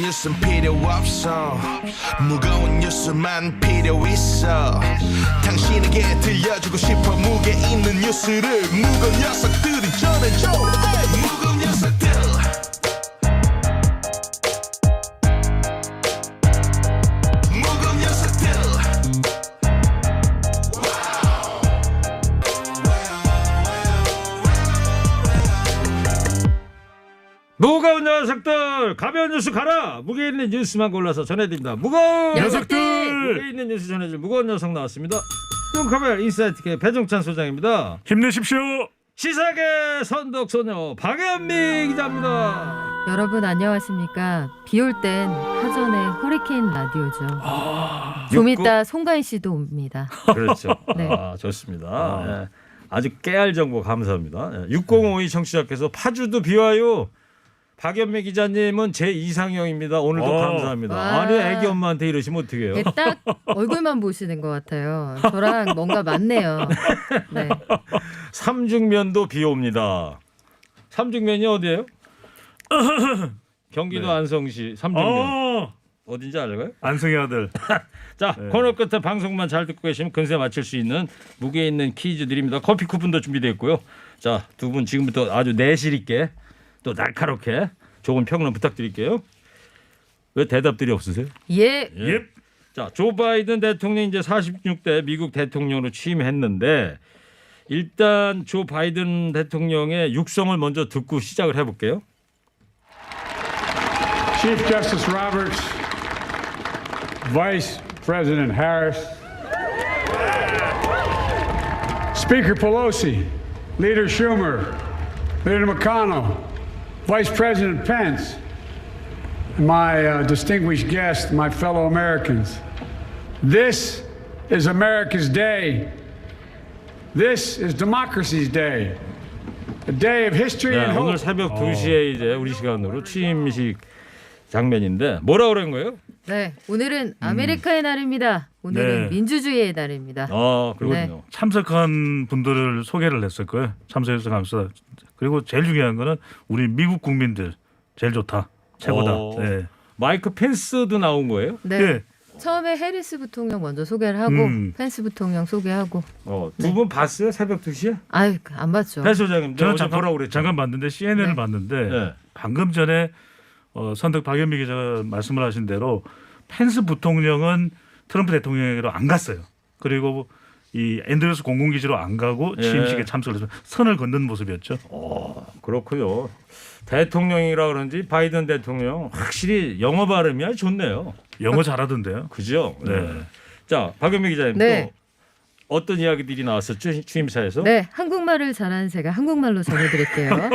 뉴스는 필요 없어 무거운 뉴스만 필요 있어 당신에게 들려주고 싶어 무게 있는 뉴스를 무거운 녀석들이 전해줘 무거운 녀석들 무거운 녀석들 무거운 녀석들 가벼운 뉴스 가라 무게 있는 뉴스만 골라서 전해드립니다. 무거운 녀석들! 무게 있는 뉴스 전해줄 무거운 녀석 나왔습니다. 뚱카벨 인사이트K 배종찬 소장입니다. 힘내십시오. 시사계 선덕소녀 박연미 기자입니다. 여러분 안녕하십니까. 비올 땐 사전에 허리케인 라디오죠. 좀 이따 송가인 씨도 옵니다. 그렇죠. 네. 좋습니다. 네. 아주 깨알 정보 감사합니다. 6052 청취자께서 파주도 비와요. 박연미 기자님은 제 이상형입니다. 오늘도 감사합니다. 와. 아니 애기 엄마한테 이러시면 어떡해요. 네, 딱 얼굴만 보시는 것 같아요. 저랑 뭔가 맞네요. 네. 삼중면도 비 옵니다. 삼중면이 어디예요? 경기도 네. 안성시 삼중면. 어딘지 알아요? 안성의 아들. 자, 네. 코너 끝에 방송만 잘 듣고 계시면 근세 맞출 수 있는 무게 있는 퀴즈 드립니다. 커피 쿠폰도 준비되어 있고요. 자, 두 분 지금부터 아주 내실 있게 또 날카롭게 좋은 평론 부탁드릴게요. 왜 대답들이 없으세요? 예. 예. 자, 조 바이든 대통령이 이제 46대 미국 대통령으로 취임했는데 일단 조 바이든 대통령의 육성을 먼저 듣고 시작을 해볼게요. Chief Justice Roberts, Vice President Harris, Speaker Pelosi, Leader Schumer, Leader McConnell, Vice President Pence, and my distinguished guests, my fellow Americans. This is America's day. This is democracy's day. A day of history 네, and hope. 오늘 새벽 2시에 이제 우리 시간으로 취임식 장면인데 뭐라 그런 거예요? 네. 오늘은 아메리카의 날입니다. 오늘은 네. 민주주의의 날입니다. 아, 그렇군요. 네. 참석한 분들을 소개를 했을 거예요. 참석해서 감사합니다. 그리고 제일 중요한 거는 우리 미국 국민들 제일 좋다. 최고다. 네. 마이크 펜스도 나온 거예요? 네. 예. 처음에 해리스 부통령 먼저 소개를 하고 펜스 부통령 소개하고. 두 분 봤어요? 새벽 2시에? 아유, 안 봤죠. 배 소장님, 저는 어제 보라고 그랬죠? 잠깐 봤는데 CNN을 네. 봤는데 네. 방금 전에 선덕 박연미 기자가 말씀을 하신 대로 펜스 부통령은 트럼프 대통령에게로 안 갔어요. 그리고 이 앤드루스 공군기지로 안 가고 예. 취임식에 참석을 해서 선을 걷는 모습이었죠. 그렇군요. 대통령이라 그런지 바이든 대통령 확실히 영어 발음이 아주 좋네요. 영어 잘하던데요. 그죠? 네. 자, 박연미 기자님 네. 또 어떤 이야기들이 나왔었죠? 취임사에서? 네, 한국말을 잘하는 제가 한국말로 전해드릴게요.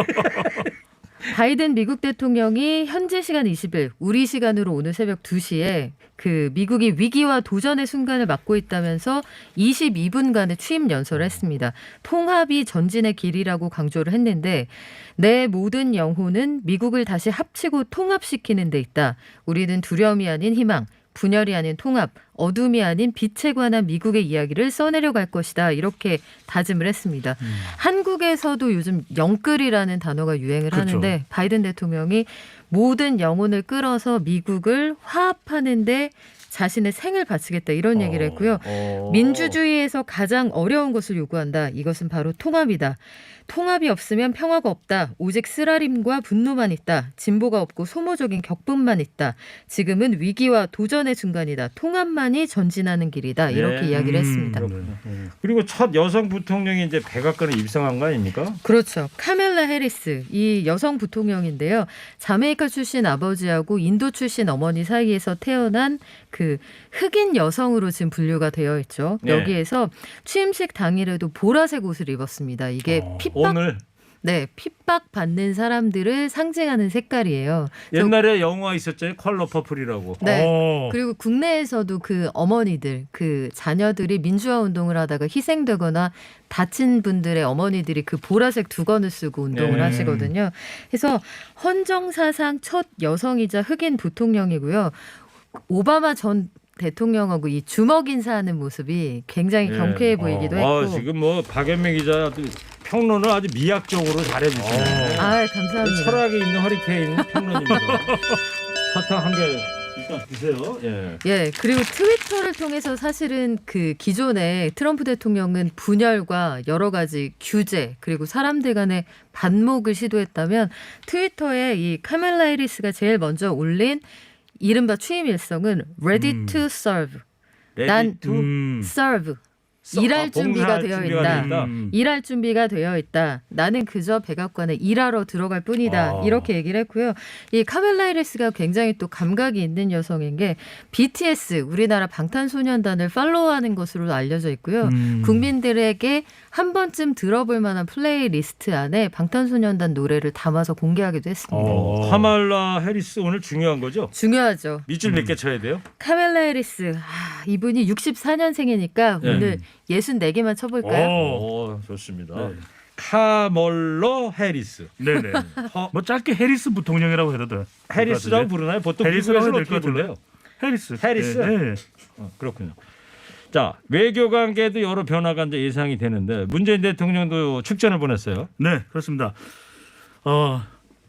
바이든 미국 대통령이 현지 시간 20일, 우리 시간으로 오늘 새벽 2시에 그 미국이 위기와 도전의 순간을 맞고 있다면서 22분간의 취임 연설을 했습니다. 통합이 전진의 길이라고 강조를 했는데 내 모든 영혼은 미국을 다시 합치고 통합시키는 데 있다. 우리는 두려움이 아닌 희망, 분열이 아닌 통합, 어둠이 아닌 빛에 관한 미국의 이야기를 써내려갈 것이다. 이렇게 다짐을 했습니다. 한국에서도 요즘 영끌이라는 단어가 유행을 그렇죠. 하는데 바이든 대통령이 모든 영혼을 끌어서 미국을 화합하는데 자신의 생을 바치겠다 이런 얘기를 했고요. 민주주의에서 가장 어려운 것을 요구한다. 이것은 바로 통합이다. 통합이 없으면 평화가 없다. 오직 쓰라림과 분노만 있다. 진보가 없고 소모적인 격분만 있다. 지금은 위기와 도전의 순간이다. 통합만이 전진하는 길이다. 이렇게 네. 이야기를 했습니다. 그리고 첫 여성 부통령이 이제 백악관에 입성한 거 아닙니까? 그렇죠. 카멜라 해리스 이 여성 부통령인데요. 자메이카 출신 아버지하고 인도 출신 어머니 사이에서 태어난 그 흑인 여성으로 지금 분류가 되어 있죠. 네. 여기에서 취임식 당일에도 보라색 옷을 입었습니다. 이게 오늘 핍박받는 사람들을 상징하는 색깔이에요. 옛날에 영화 있었잖아요. 컬러 퍼플이라고. 네. 그리고 국내에서도 그 어머니들, 그 자녀들이 민주화 운동을 하다가 희생되거나 다친 분들의 어머니들이 그 보라색 두건을 쓰고 운동을 네. 하시거든요. 그래서 헌정사상 첫 여성이자 흑인 부통령이고요. 오바마 전 대통령하고 이 주먹 인사하는 모습이 굉장히 경쾌해 보이기도 했고. 지금 뭐 박연미 기자 평론을 아주 미학적으로 잘해주시네요. 아, 감사합니다. 철학이 있는 허리케인 평론입니다. 사탕 한 개 일단 드세요. 예. 예, 그리고 트위터를 통해서 사실은 그 기존에 트럼프 대통령은 분열과 여러 가지 규제 그리고 사람들 간의 반목을 시도했다면 트위터에 이 카멜라 해리스가 제일 먼저 올린 이른바 취임 일성은 Ready to serve. 난 serve. 일할 준비가 되어 있다. 일할 준비가 되어 있다. 나는 그저 백악관에 일하러 들어갈 뿐이다. 이렇게 얘기를 했고요. 이 카멜라 해리스가 굉장히 또 감각이 있는 여성인 게 BTS 우리나라 방탄소년단을 팔로우하는 것으로 알려져 있고요. 국민들에게 한 번쯤 들어볼 만한 플레이리스트 안에 방탄소년단 노래를 담아서 공개하기도 했습니다. 카말라 해리스 오늘 중요한 거죠? 중요하죠. 밑줄 몇 개 쳐야 돼요? 카멜라 해리스 이분이 64년생이니까 네. 오늘 64개만 쳐볼까요? 좋습니다. 네. 카멀러 해리스. 네네. 뭐 짧게 해리스 부통령이라고 해도 돼. 해리스라고 부르나요? 보통 해리스라고 미국에서는 해도 어떻게 될것 같은데. 불러요? 해리스. 해리스? 네. 그렇군요. 자, 외교 관계도 여러 변화가 이제 예상이 되는데 문재인 대통령도 축전을 보냈어요. 네, 그렇습니다.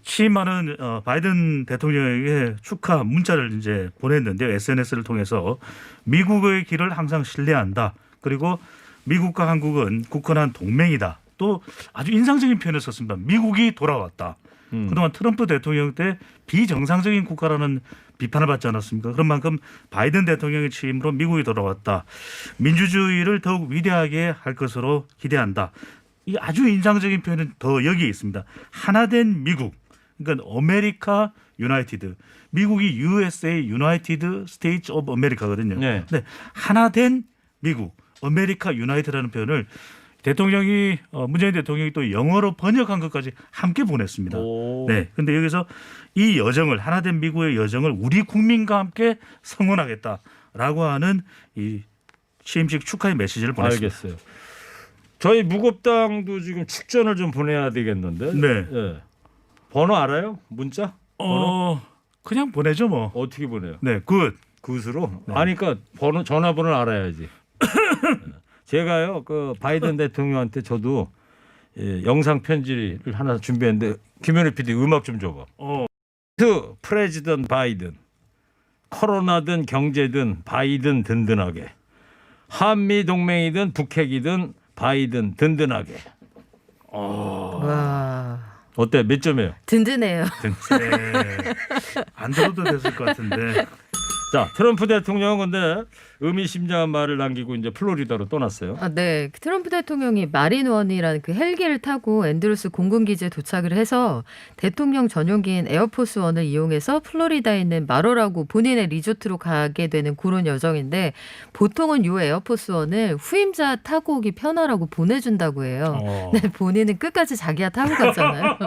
취임하는 바이든 대통령에게 축하 문자를 이제 보냈는데요. SNS를 통해서 미국의 길을 항상 신뢰한다. 그리고 미국과 한국은 굳건한 동맹이다. 또 아주 인상적인 표현을 썼습니다. 미국이 돌아왔다. 그동안 트럼프 대통령 때 비정상적인 국가라는 비판을 받지 않았습니까? 그런 만큼 바이든 대통령의 취임으로 미국이 돌아왔다. 민주주의를 더욱 위대하게 할 것으로 기대한다. 이 아주 인상적인 표현은 더 여기에 있습니다. 하나된 미국. 그러니까 아메리카 유나이티드. 미국이 USA 유나이티드 스테이츠 오브 아메리카거든요. 네. 근데 하나된 미국, 아메리카 유나이티드라는 표현을 대통령이 문재인 대통령이 또 영어로 번역한 것까지 함께 보냈습니다. 네. 근데 여기서 이 여정을 하나된 미국의 여정을 우리 국민과 함께 성원하겠다라고 하는 이 취임식 축하의 메시지를 보냈습니다. 알겠어요. 저희 무급당도 지금 축전을 좀 보내야 되겠는데. 네. 예. 번호 알아요? 문자? 번호? 그냥 보내죠 뭐. 어떻게 보내요? 네, 굿. 굿으로? 아니 그러니까 번호 전화번호를 알아야지. 제가요 그 바이든 대통령한테 저도 영상 편지를 하나 준비했는데 김현우 PD 음악 좀 줘봐. 프레지던트 바이든 코로나든 경제든 바이든 든든하게 한미 동맹이든 북핵이든 바이든 든든하게. 와, 어때? 몇 점이에요? 든든해요. 네. 안 들어도 됐을 것 같은데. 자, 트럼프 대통령은 근데 의미심장한 말을 남기고 이제 플로리다로 떠났어요. 네. 트럼프 대통령이 마린원이라는 그 헬기를 타고 앤드루스 공군기지에 도착을 해서 대통령 전용기인 에어포스원을 이용해서 플로리다에 있는 마로라고 본인의 리조트로 가게 되는 그런 여정인데 보통은 요 에어포스원을 후임자 타고 오기 편하라고 보내준다고 해요. 근데 본인은 끝까지 자기가 타고 갔잖아요.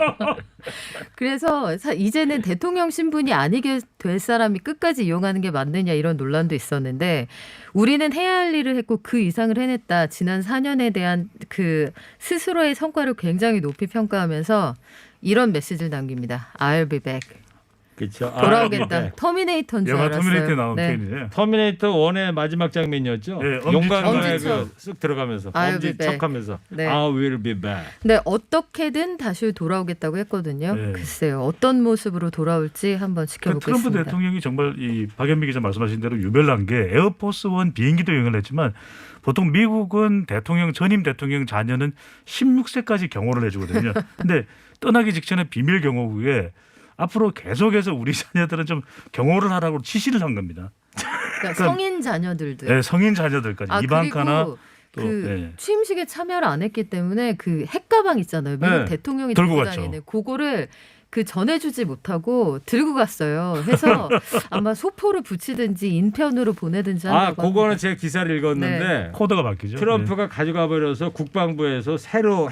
그래서 이제는 대통령 신분이 아니게 될 사람이 끝까지 이용하는 게 맞느냐 이런 논란도 있었는데 우리는 해야 할 일을 했고 그 이상을 해냈다. 지난 4년에 대한 그 스스로의 성과를 굉장히 높이 평가하면서 이런 메시지를 남깁니다. I'll be back. 그렇죠. 돌아오겠다. 터미네이터인 줄 영화 알았어요. 터미네이터에 나온 네. 표현이네. 터미네이터 1의 마지막 장면이었죠. 네, 용광로에 엄지척. 쓱 들어가면서 I'll be back. 엄지척하면서 네. I will be back. 네, 어떻게든 다시 돌아오겠다고 했거든요. 네. 글쎄요. 어떤 모습으로 돌아올지 한번 지켜보겠습니다. 트럼프 대통령이 정말 이 박연미 기자 말씀하신 대로 유별난 게 에어포스 원 비행기도 이용을 했지만 보통 미국은 대통령 전임 대통령 자녀는 16세까지 경호를 해주거든요. 근데 떠나기 직전에 비밀 경호국에 앞으로 계속해서 우리 자녀들은 좀 경호를 하라고 지시를 한 겁니다. 그러니까 성인 자녀들도. 네, 성인 자녀들까지 이방카나 그리고 또 그 네. 취임식에 참여를 안 했기 때문에 그 핵가방 있잖아요. 미국 네. 대통령이 들고 들고 갔죠. 다니는 그거를 그 전해주지 못하고 들고 갔어요. 해서 아마 소포를 붙이든지 인편으로 보내든지 한다고 그거는 합니다. 제가 기사를 읽었는데 코드가 바뀌죠. 트럼프가 가져가 버려서 국방부에서 새로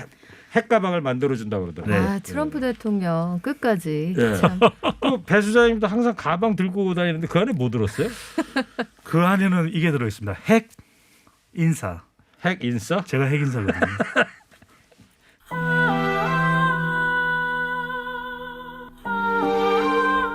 핵가방을 만들어 준다고 그러더라고요. 아, 트럼프 대통령 끝까지 네. 참. 그 배 수장님도 항상 가방 들고 다니는데 그 안에 뭐 들었어요? 그 안에는 이게 들어 있습니다. 핵 인사. 핵 인싸? 제가 핵 인사거든요.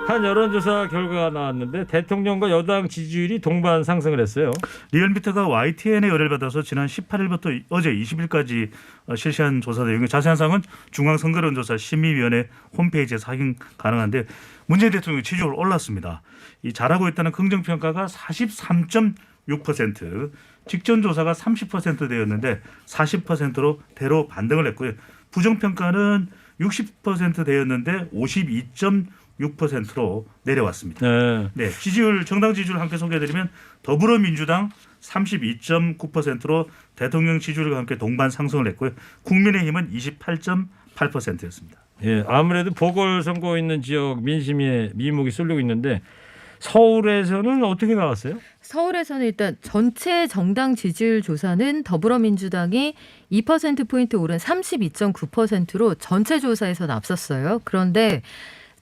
한 여론조사 결과가 나왔는데 대통령과 여당 지지율이 동반 상승을 했어요. 리얼미터가 YTN의 의뢰를 받아서 지난 18일부터 어제 20일까지 실시한 조사 내용이 자세한 사항은 중앙선거론조사 심의위원회 홈페이지에서 확인 가능한데 문재인 대통령 지지율 올랐습니다. 이 잘하고 있다는 긍정평가가 43.6%, 직전 조사가 30% 되었는데 40%로 대로 반등을 했고요. 부정평가는 60% 되었는데 52.6%로 내려왔습니다. 네. 네, 지지율 정당 지지율 함께 소개해드리면 더불어민주당 32.9%로 대통령 지지율과 함께 동반 상승을 했고요. 국민의힘은 28.8%였습니다. 예, 아무래도 보궐선거 있는 지역 민심의 미목이 쏠리고 있는데 서울에서는 어떻게 나왔어요? 서울에서는 일단 전체 정당 지지율 조사는 더불어민주당이 2%포인트 오른 32.9%로 전체 조사에서는 앞섰어요. 그런데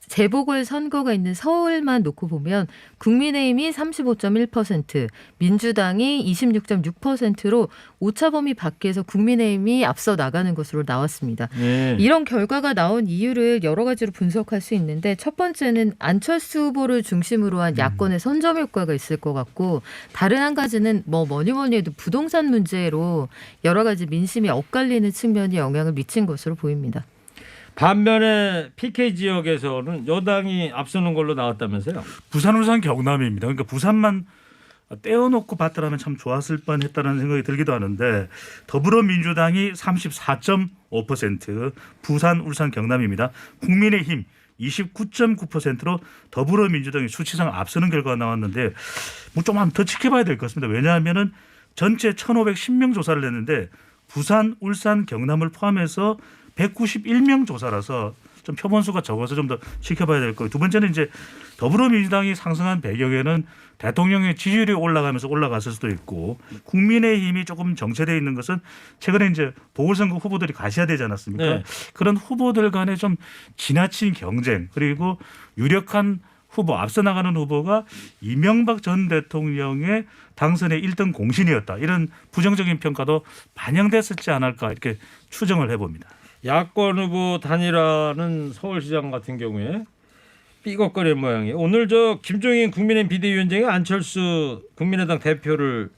재보궐 선거가 있는 서울만 놓고 보면 국민의힘이 35.1%, 민주당이 26.6%로 오차 범위 밖에서 국민의힘이 앞서 나가는 것으로 나왔습니다. 네. 이런 결과가 나온 이유를 여러 가지로 분석할 수 있는데 첫 번째는 안철수 후보를 중심으로 한 야권의 선점 효과가 있을 것 같고 다른 한 가지는 뭐니 해도 부동산 문제로 여러 가지 민심이 엇갈리는 측면이 영향을 미친 것으로 보입니다. 반면에 PK 지역에서는 여당이 앞서는 걸로 나왔다면서요? 부산, 울산, 경남입니다. 그러니까 부산만 떼어놓고 봤더라면 참 좋았을 뻔했다는 생각이 들기도 하는데 더불어민주당이 34.5%, 부산, 울산, 경남입니다. 국민의힘 29.9%로 더불어민주당이 수치상 앞서는 결과가 나왔는데 뭐 좀 더 지켜봐야 될 것 같습니다. 왜냐하면은 전체 1,510명 조사를 했는데 부산, 울산, 경남을 포함해서 191명 조사라서 좀 표본수가 적어서 좀 더 지켜봐야 될 거고 두 번째는 이제 더불어민주당이 상승한 배경에는 대통령의 지지율이 올라가면서 올라갔을 수도 있고 국민의힘이 조금 정체되어 있는 것은 최근에 이제 보궐선거 후보들이 가셔야 되지 않았습니까? 네. 그런 후보들 간의 좀 지나친 경쟁 그리고 유력한 후보 앞서 나가는 후보가 이명박 전 대통령의 당선의 1등 공신이었다. 이런 부정적인 평가도 반영됐을지 않을까 이렇게 추정을 해봅니다. 야권 후보 단일화는 서울시장 같은 경우에 삐걱거리는 모양이에요. 오늘 저 김종인 국민의힘 비대위원장이 안철수 국민의당 대표를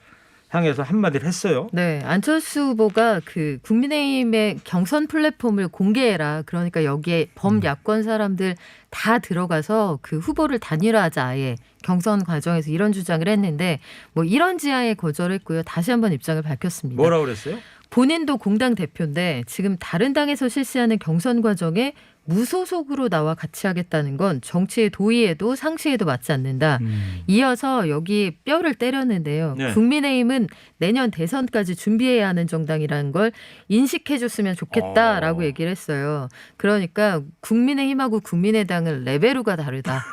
향해서 한마디를 했어요. 네, 안철수 후보가 그 국민의힘의 경선 플랫폼을 공개해라. 그러니까 여기에 범야권 사람들 다 들어가서 그 후보를 단일화하자 아예 경선 과정에서 이런 주장을 했는데 뭐 이런 지하에 거절했고요. 다시 한번 입장을 밝혔습니다. 뭐라고 그랬어요? 본인도 공당 대표인데 지금 다른 당에서 실시하는 경선 과정에 무소속으로 나와 같이 하겠다는 건 정치의 도의에도 상식에도 맞지 않는다. 이어서 여기 뼈를 때렸는데요. 네. 국민의힘은 내년 대선까지 준비해야 하는 정당이라는 걸 인식해줬으면 좋겠다라고 얘기를 했어요. 그러니까 국민의힘하고 국민의당은 레벨우가 다르다.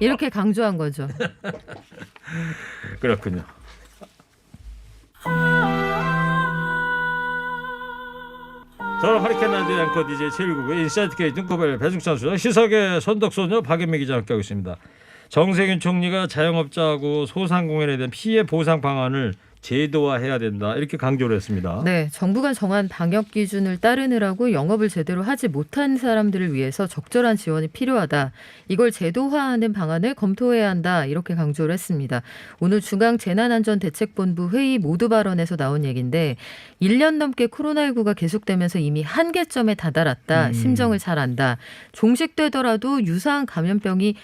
이렇게 강조한 거죠. 그렇군요. 저는 허리케인 라디오 앵커 DJ 최일구의 인사이트 K 눈곱을 배중찬 수장 시사계 선덕소녀 박연미 기자 함께하고 있습니다. 정세균 총리가 자영업자하고 소상공인에 대한 피해 보상 방안을 제도화해야 된다 이렇게 강조를 했습니다. 네, 정부가 정한 방역 기준을 따르느라고 영업을 제대로 하지 못한 사람들을 위해서 적절한 지원이 필요하다. 이걸 제도화하는 방안을 검토해야 한다. 이렇게 강조를 했습니다. 오늘 중앙재난안전대책본부 회의 모두 발언에서 나온 얘기인데 1년 넘게 코로나19가 계속되면서 이미 한계점에 다다랐다. 심정을 잘 안다. 종식되더라도 유사한 감염병이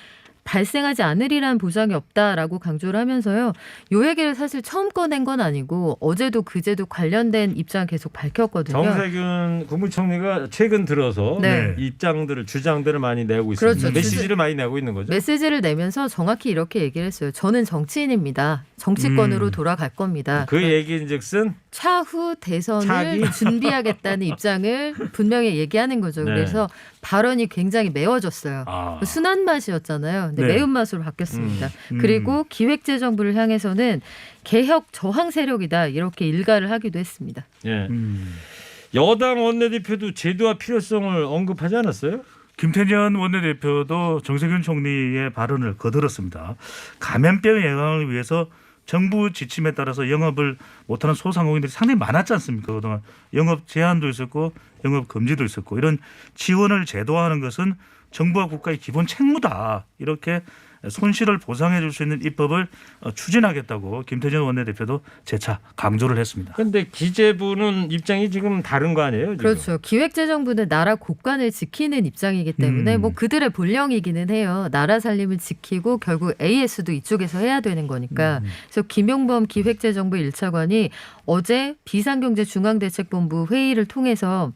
발생하지 않으리란 보장이 없다라고 강조를 하면서요. 요 얘기를 사실 처음 꺼낸 건 아니고 어제도 그제도 관련된 입장 계속 밝혔거든요. 정세균 국무총리가 최근 들어서 네. 입장들을 주장들을 많이 내고 있습니다. 그렇죠. 메시지를 많이 내고 있는 거죠. 메시지를 내면서 정확히 이렇게 얘기를 했어요. 저는 정치인입니다. 정치권으로 돌아갈 겁니다. 그 얘기인즉슨 차후 대선을 차기? 준비하겠다는 입장을 분명히 얘기하는 거죠. 네. 그래서 발언이 굉장히 매워졌어요. 아. 순한 맛이었잖아요. 근데 네. 매운맛으로 바뀌었습니다. 그리고 기획재정부를 향해서는 개혁 저항 세력이다 이렇게 일가를 하기도 했습니다. 예. 여당 원내대표도 제도화 필요성을 언급하지 않았어요? 김태년 원내대표도 정세균 총리의 발언을 거들었습니다. 감염병 예방을 위해서 정부 지침에 따라서 영업을 못하는 소상공인들이 상당히 많았지 않습니까? 그동안 영업 제한도 있었고 영업 금지도 있었고 이런 지원을 제도화하는 것은 정부와 국가의 기본 책무다. 이렇게 손실을 보상해 줄 수 있는 입법을 추진하겠다고 김태년 원내대표도 재차 강조를 했습니다. 그런데 기재부는 입장이 지금 다른 거 아니에요? 지금? 그렇죠. 기획재정부는 나라 국간을 지키는 입장이기 때문에 뭐 그들의 본령이기는 해요. 나라 살림을 지키고 결국 AS도 이쪽에서 해야 되는 거니까. 그래서 김용범 기획재정부 1차관이 어제 비상경제중앙대책본부 회의를 통해서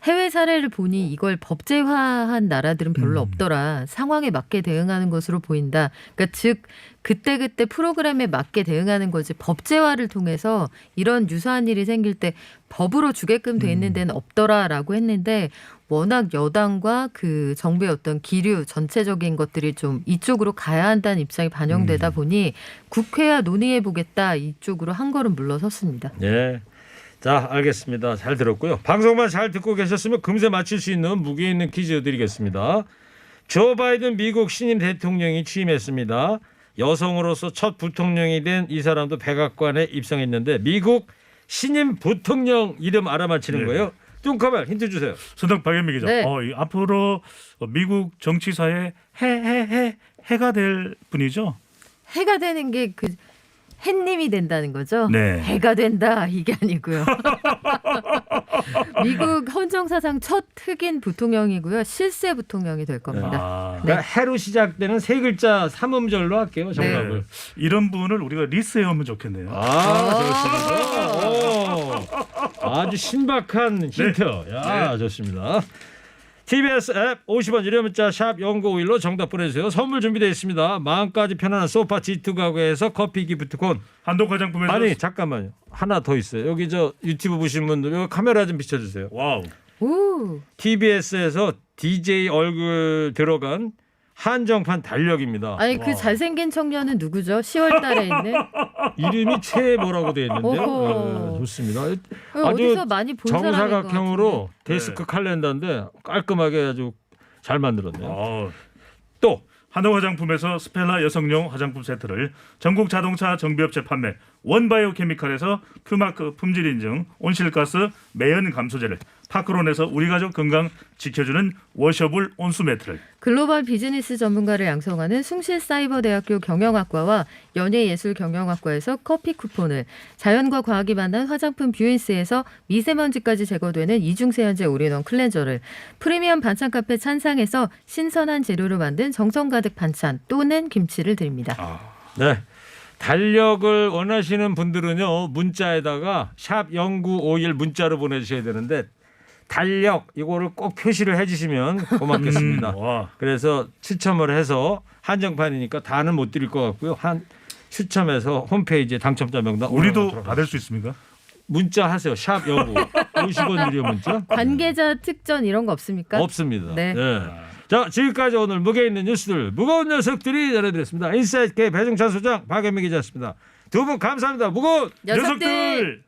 해외 사례를 보니 이걸 법제화한 나라들은 별로 없더라. 상황에 맞게 대응하는 것으로 보인다. 그러니까 즉 그때그때 프로그램에 맞게 대응하는 거지 법제화를 통해서 이런 유사한 일이 생길 때 법으로 주게끔 돼 있는 데는 없더라라고 했는데 워낙 여당과 그 정부의 어떤 기류 전체적인 것들이 좀 이쪽으로 가야 한다는 입장이 반영되다 보니 국회와 논의해 보겠다 이쪽으로 한 걸음 물러섰습니다. 예. 자, 알겠습니다. 잘 들었고요. 방송만 잘 듣고 계셨으면 금세 맞힐 수 있는 무게 있는 퀴즈 드리겠습니다. 조 바이든 미국 신임 대통령이 취임했습니다. 여성으로서 첫 부통령이 된 이 사람도 백악관에 입성했는데 미국 신임 부통령 이름 알아맞히는 네. 거예요. 뚱커벨 힌트 주세요. 선덕 박연미 기자. 네. 이 앞으로 미국 정치사에 해가 될 분이죠. 해가 되는 게 그 햇님이 된다는 거죠. 네. 해가 된다 이게 아니고요. 미국 헌정사상 첫 흑인 부통령이고요. 실세 부통령이 될 겁니다. 아, 그러니까 해로 시작되는 세 글자 삼음절로 할게요. 정답을. 이런 분을 우리가 리스해오면 좋겠네요. 좋습니다. 오, 아주 신박한 힌트. 야, 좋습니다. TBS 앱 50원 유료 문자 샵 0951로 정답 보내주세요. 선물 준비되어 있습니다. 마음까지 편안한 소파 G2 가구에서 커피 기프트콘. 한독 화장품에서 아니 잠깐만요. 하나 더 있어요. 여기 저 유튜브 보시는 분들 여기 카메라 좀 비춰주세요. 와우. 오, TBS에서 DJ 얼굴 들어간 한정판 달력입니다. 아니 그 잘생긴 청년은 누구죠? 10월달에 있는 이름이 최 뭐라고 되어 있는데요. 오호. 네, 좋습니다. 어디서 많이 본 사람인 것 정사각형으로 같은데. 데스크 칼렌더인데 깔끔하게 아주 잘 만들었네요. 어, 또 한독 화장품에서 스펠라 여성용 화장품 세트를 전국 자동차 정비업체 판매 원바이오 케미칼에서 큐마크 품질 인증 온실가스 매연 감소제를 파크론에서 우리 가족 건강 지켜주는 워셔블 온수 매트를 글로벌 비즈니스 전문가를 양성하는 숭실사이버대학교 경영학과와 연예예술경영학과에서 커피 쿠폰을 자연과 과학이 만난 화장품 뷰인스에서 미세먼지까지 제거되는 이중세안제 올인원 클렌저를 프리미엄 반찬 카페 찬상에서 신선한 재료로 만든 정성 가득 반찬 또는 김치를 드립니다. 네. 달력을 원하시는 분들은요. 문자에다가 샵 0951 문자로 보내주셔야 되는데 달력 이거를 꼭 표시를 해주시면 고맙겠습니다. 와. 그래서 추첨을 해서 한정판이니까 다는 못 드릴 것 같고요. 한 추첨해서 홈페이지에 당첨자 명단 우리도 올라가도록 받을 수 있습니까? 문자 하세요. 샵 09 50원 유료 문자. 관계자 특전 이런 거 없습니까? 없습니다. 네. 자, 지금까지 오늘 무게 있는 뉴스들 무거운 녀석들이 전해드렸습니다. 인사이트 K 배종찬 소장 박연미 기자였습니다. 두 분 감사합니다. 무거운 녀석들!